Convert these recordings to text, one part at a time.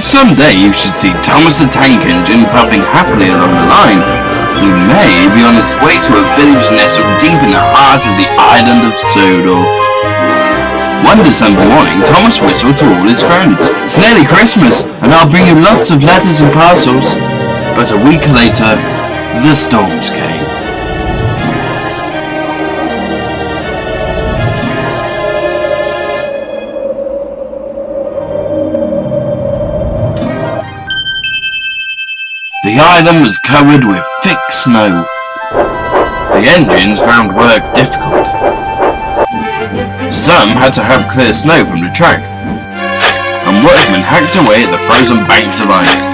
If someday you should see Thomas the Tank Engine puffing happily along the line, he may be on his way to a village nestled deep in the heart of the island of Sodor. One December morning, Thomas whistled to all his friends. It's nearly Christmas, and I'll bring you lots of letters and parcels. But a week later, the storms came. The island was covered with thick snow. The engines found work difficult. Some had to help clear snow from the track, and workmen hacked away at the frozen banks of ice.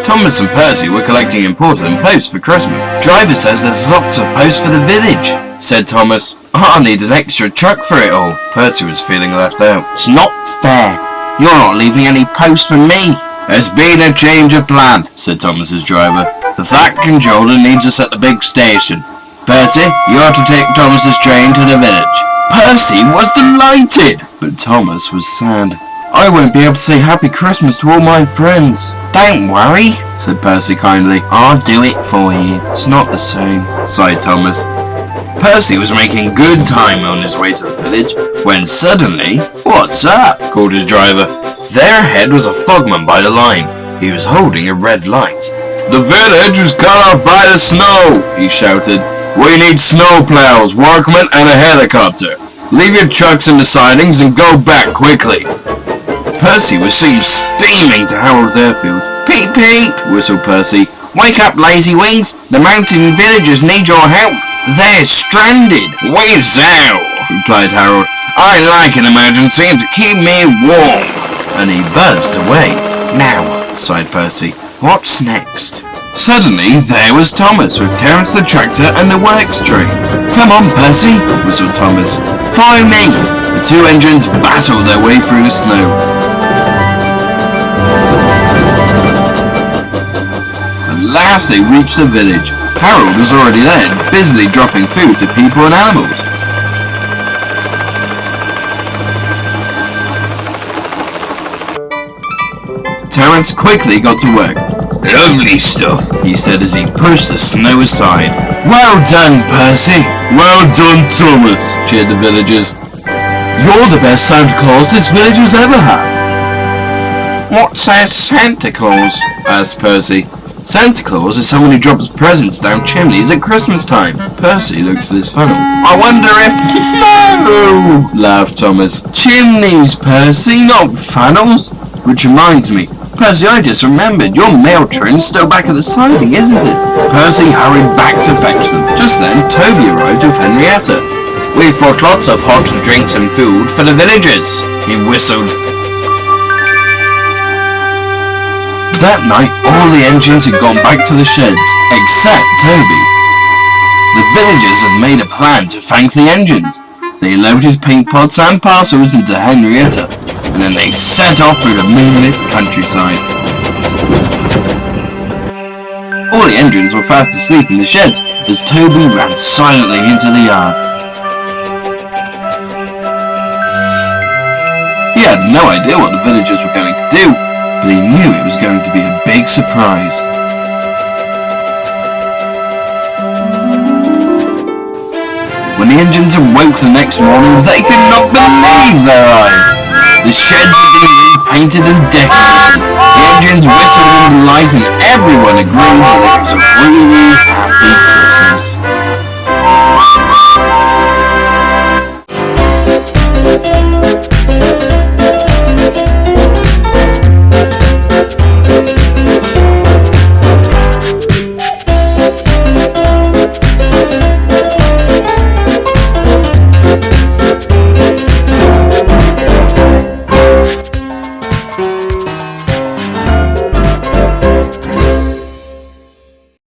Thomas and Percy were collecting important posts for Christmas. Driver says there's lots of posts for the village, said Thomas. I'll need an extra truck for it all. Percy was feeling left out. It's not fair. You're not leaving any posts for me. There's been a change of plan, said Thomas's driver. The Fat Controller needs us at the big station. Percy, you're to take Thomas's train to the village. Percy was delighted, but Thomas was sad. I won't be able to say Happy Christmas to all my friends. Don't worry, said Percy kindly. I'll do it for you. It's not the same, sighed Thomas. Percy was making good time on his way to the village, when suddenly, what's up? Called his driver. There ahead was a fogman by the line. He was holding a red light. The village was cut off by the snow, he shouted. We need snowplows, workmen, and a helicopter. Leave your trucks in the sidings and go back quickly. Percy was soon steaming to Harold's airfield. Peep, peep, whistled Percy. Wake up, lazy wings. The mountain villagers need your help. They're stranded. Where's thou? Replied Harold. I like an emergency and to keep me warm. And he buzzed away. Now, sighed Percy, what's next? Suddenly, there was Thomas with Terence the tractor and the works train. Come on, Percy, whistled Thomas. Follow me. The two engines battled their way through the snow. At last they reached the village. Harold was already there, busily dropping food to people and animals. Terence quickly got to work. Lovely stuff, he said as he pushed the snow aside. Well done, Percy. Well done, Thomas, cheered the villagers. You're the best Santa Claus this village has ever had. What's a Santa Claus? Asked Percy. Santa Claus is someone who drops presents down chimneys at Christmas time. Percy looked at his funnel. I wonder if... No! Laughed Thomas. Chimneys, Percy, not funnels. Which reminds me, Percy, I just remembered, your mail train's still back at the siding, isn't it? Percy hurried back to fetch them. Just then, Toby arrived with Henrietta. We've brought lots of hot drinks and food for the villagers, he whistled. That night, all the engines had gone back to the sheds, except Toby. The villagers had made a plan to thank the engines. They loaded paint pots and parcels into Henrietta, and then they set off through the moonlit countryside. All the engines were fast asleep in the sheds as Toby ran silently into the yard. He had no idea what the villagers were going to do, but he knew it was going to be a big surprise. When the engines awoke the next morning, they could not believe their eyes. The sheds had been repainted and decorated. The engines whistled into light and everyone agreed that it was a really happy Christmas.